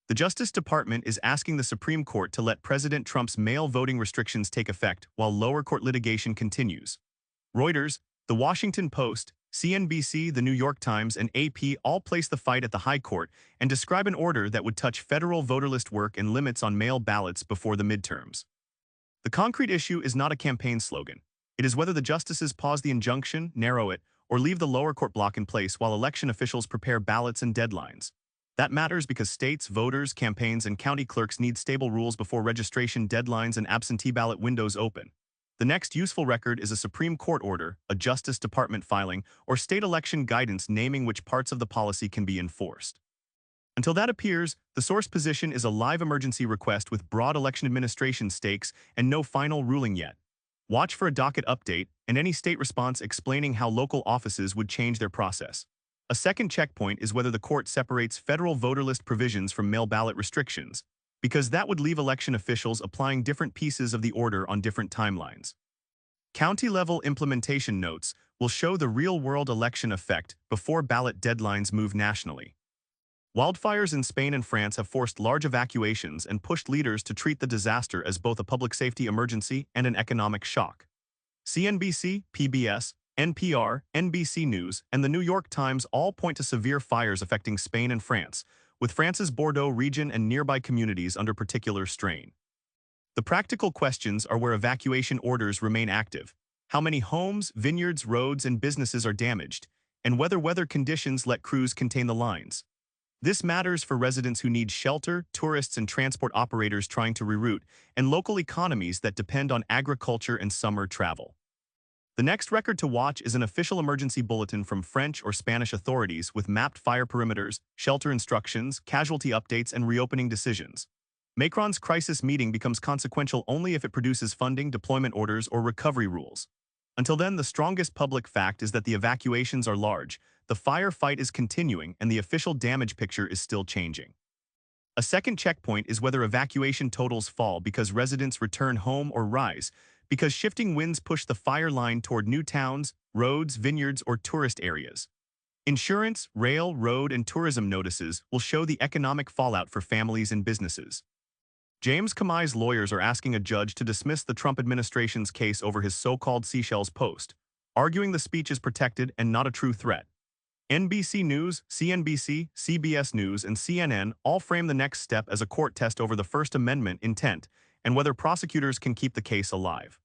The Justice Department is asking the Supreme Court to let President Trump's mail voting restrictions take effect while lower court litigation continues. Reuters, The Washington Post, CNBC, The New York Times, and AP all place the fight at the High Court and describe an order that would touch federal voter list work and limits on mail ballots before the midterms. The concrete issue is not a campaign slogan. It is whether the justices pause the injunction, narrow it, or leave the lower court block in place while election officials prepare ballots and deadlines. That matters because states, voters, campaigns, and county clerks need stable rules before registration deadlines and absentee ballot windows open. The next useful record is a Supreme Court order, a Justice Department filing, or state election guidance naming which parts of the policy can be enforced. Until that appears, the source position is a live emergency request with broad election administration stakes and no final ruling yet. Watch for a docket update and any state response explaining how local offices would change their process. A second checkpoint is whether the court separates federal voter list provisions from mail ballot restrictions, because that would leave election officials applying different pieces of the order on different timelines. County-level implementation notes will show the real-world election effect before ballot deadlines move nationally. Wildfires in Spain and France have forced large evacuations and pushed leaders to treat the disaster as both a public safety emergency and an economic shock. CNBC, PBS, NPR, NBC News, and the New York Times all point to severe fires affecting Spain and France, with France's Bordeaux region and nearby communities under particular strain. The practical questions are where evacuation orders remain active, how many homes, vineyards, roads, and businesses are damaged, and whether weather conditions let crews contain the lines. This matters for residents who need shelter, tourists and transport operators trying to reroute, and local economies that depend on agriculture and summer travel. The next record to watch is an official emergency bulletin from French or Spanish authorities with mapped fire perimeters, shelter instructions, casualty updates, and reopening decisions. Macron's crisis meeting becomes consequential only if it produces funding, deployment orders, or recovery rules. Until then, the strongest public fact is that the evacuations are large, the firefight is continuing, and the official damage picture is still changing. A second checkpoint is whether evacuation totals fall because residents return home or rise, because shifting winds push the fire line toward new towns, roads, vineyards, or tourist areas. Insurance, rail, road, and tourism notices will show the economic fallout for families and businesses. James Comey's lawyers are asking a judge to dismiss the Trump administration's case over his so-called seashells post, arguing the speech is protected and not a true threat. NBC News, CNBC, CBS News, and CNN all frame the next step as a court test over the First Amendment intent and whether prosecutors can keep the case alive.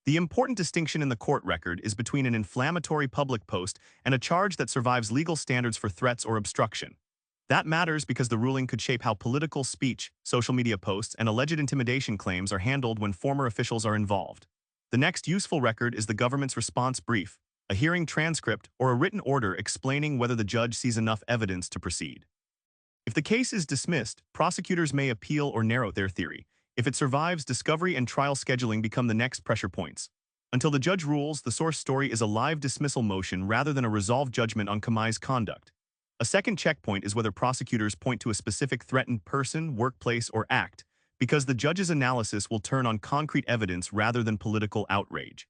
The important distinction in the court record is between an inflammatory public post and a charge that survives legal standards for threats or obstruction. That matters because the ruling could shape how political speech, social media posts, and alleged intimidation claims are handled when former officials are involved. The next useful record is the government's response brief, a hearing transcript, or a written order explaining whether the judge sees enough evidence to proceed. If the case is dismissed, prosecutors may appeal or narrow their theory. If it survives, discovery and trial scheduling become the next pressure points. Until the judge rules, the source story is a live dismissal motion rather than a resolved judgment on Comey's conduct. A second checkpoint is whether prosecutors point to a specific threatened person, workplace, or act, because the judge's analysis will turn on concrete evidence rather than political outrage.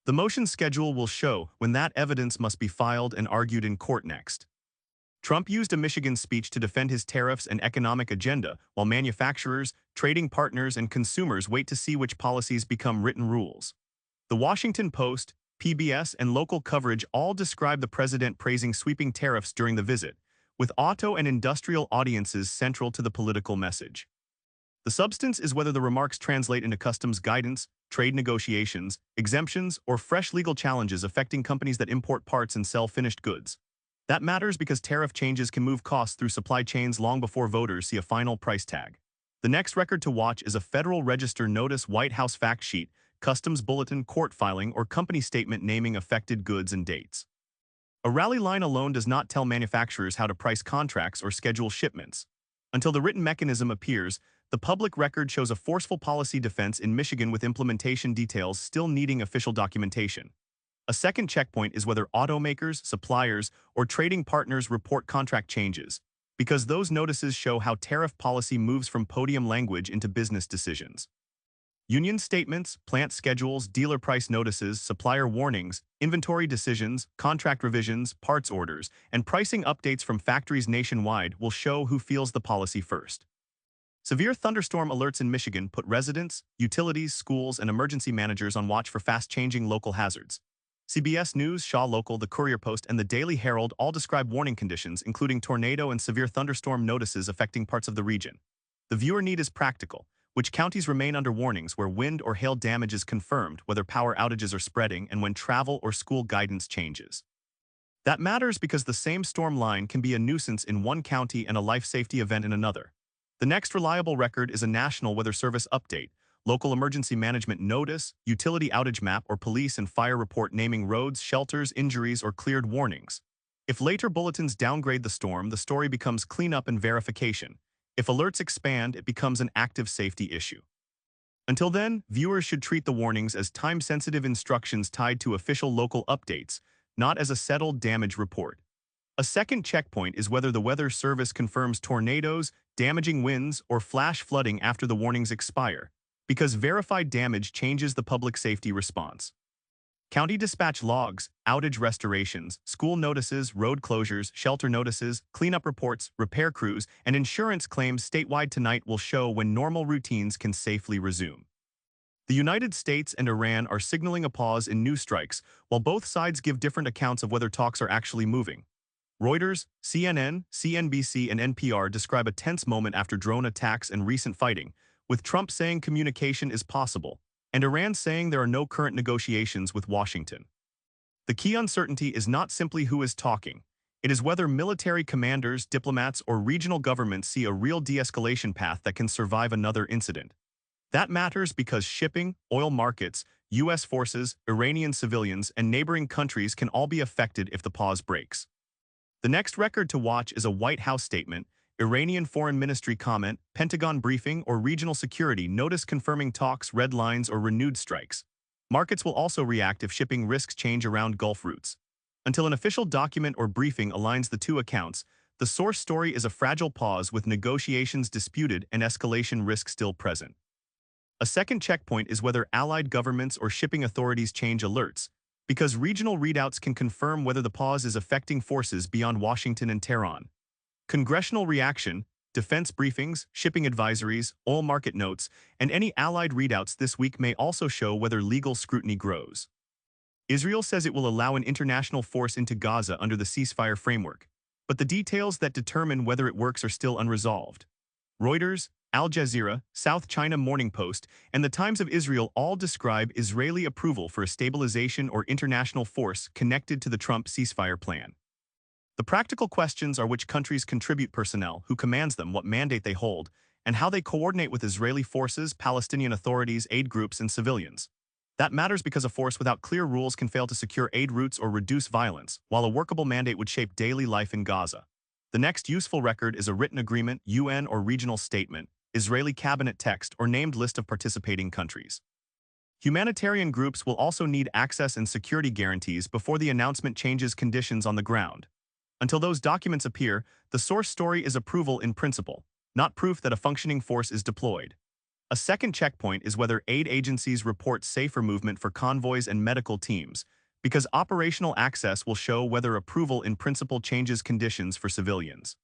The motion schedule will show when that evidence must be filed and argued in court next. Trump used a Michigan speech to defend his tariffs and economic agenda, while manufacturers, trading partners, and consumers wait to see which policies become written rules. The Washington Post, PBS, and local coverage all describe the president praising sweeping tariffs during the visit, with auto and industrial audiences central to the political message. The substance is whether the remarks translate into customs guidance, trade negotiations, exemptions, or fresh legal challenges affecting companies that import parts and sell finished goods. That matters because tariff changes can move costs through supply chains long before voters see a final price tag. The next record to watch is a Federal Register notice, White House fact sheet, customs bulletin, court filing, or company statement naming affected goods and dates. A rally line alone does not tell manufacturers how to price contracts or schedule shipments. Until the written mechanism appears, the public record shows a forceful policy defense in Michigan with implementation details still needing official documentation. A second checkpoint is whether automakers, suppliers, or trading partners report contract changes, because those notices show how tariff policy moves from podium language into business decisions. Union statements, plant schedules, dealer price notices, supplier warnings, inventory decisions, contract revisions, parts orders, and pricing updates from factories nationwide will show who feels the policy first. Severe thunderstorm alerts in Michigan put residents, utilities, schools, and emergency managers on watch for fast-changing local hazards. CBS News, Shaw Local, The Courier Post, and the Daily Herald all describe warning conditions, including tornado and severe thunderstorm notices affecting parts of the region. The viewer need is practical. Which counties remain under warnings where wind or hail damage is confirmed, whether power outages are spreading, and when travel or school guidance changes. That matters because the same storm line can be a nuisance in one county and a life safety event in another. The next reliable record is a National Weather Service update, local emergency management notice, utility outage map, or police and fire report naming roads, shelters, injuries, or cleared warnings. If later bulletins downgrade the storm, the story becomes cleanup and verification. If alerts expand, it becomes an active safety issue. Until then, viewers should treat the warnings as time-sensitive instructions tied to official local updates, not as a settled damage report. A second checkpoint is whether the Weather Service confirms tornadoes, damaging winds, or flash flooding after the warnings expire, because verified damage changes the public safety response. County dispatch logs, outage restorations, school notices, road closures, shelter notices, cleanup reports, repair crews, and insurance claims statewide tonight will show when normal routines can safely resume. The United States and Iran are signaling a pause in news strikes, while both sides give different accounts of whether talks are actually moving. Reuters, CNN, CNBC, and NPR describe a tense moment after drone attacks and recent fighting, with Trump saying communication is possible, and Iran saying there are no current negotiations with Washington. The key uncertainty is not simply who is talking. It is whether military commanders, diplomats, or regional governments see a real de-escalation path that can survive another incident. That matters because shipping, oil markets, U.S. forces, Iranian civilians, and neighboring countries can all be affected if the pause breaks. The next record to watch is a White House statement, Iranian Foreign Ministry comment, Pentagon briefing, or regional security notice confirming talks, red lines, or renewed strikes. Markets will also react if shipping risks change around Gulf routes. Until an official document or briefing aligns the two accounts, the source story is a fragile pause with negotiations disputed and escalation risk still present. A second checkpoint is whether allied governments or shipping authorities change alerts, because regional readouts can confirm whether the pause is affecting forces beyond Washington and Tehran. Congressional reaction, defense briefings, shipping advisories, oil market notes, and any allied readouts this week may also show whether legal scrutiny grows. Israel says it will allow an international force into Gaza under the ceasefire framework, but the details that determine whether it works are still unresolved. Reuters, Al Jazeera, South China Morning Post, and the Times of Israel all describe Israeli approval for a stabilization or international force connected to the Trump ceasefire plan. The practical questions are which countries contribute personnel, who commands them, what mandate they hold, and how they coordinate with Israeli forces, Palestinian authorities, aid groups, and civilians. That matters because a force without clear rules can fail to secure aid routes or reduce violence, while a workable mandate would shape daily life in Gaza. The next useful record is a written agreement, UN or regional statement, Israeli cabinet text, or named list of participating countries. Humanitarian groups will also need access and security guarantees before the announcement changes conditions on the ground. Until those documents appear, the source story is approval in principle, not proof that a functioning force is deployed. A second checkpoint is whether aid agencies report safer movement for convoys and medical teams, because operational access will show whether approval in principle changes conditions for civilians.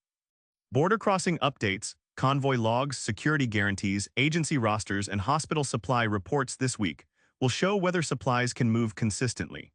Border crossing updates, convoy logs, security guarantees, agency rosters, and hospital supply reports this week will show whether supplies can move consistently.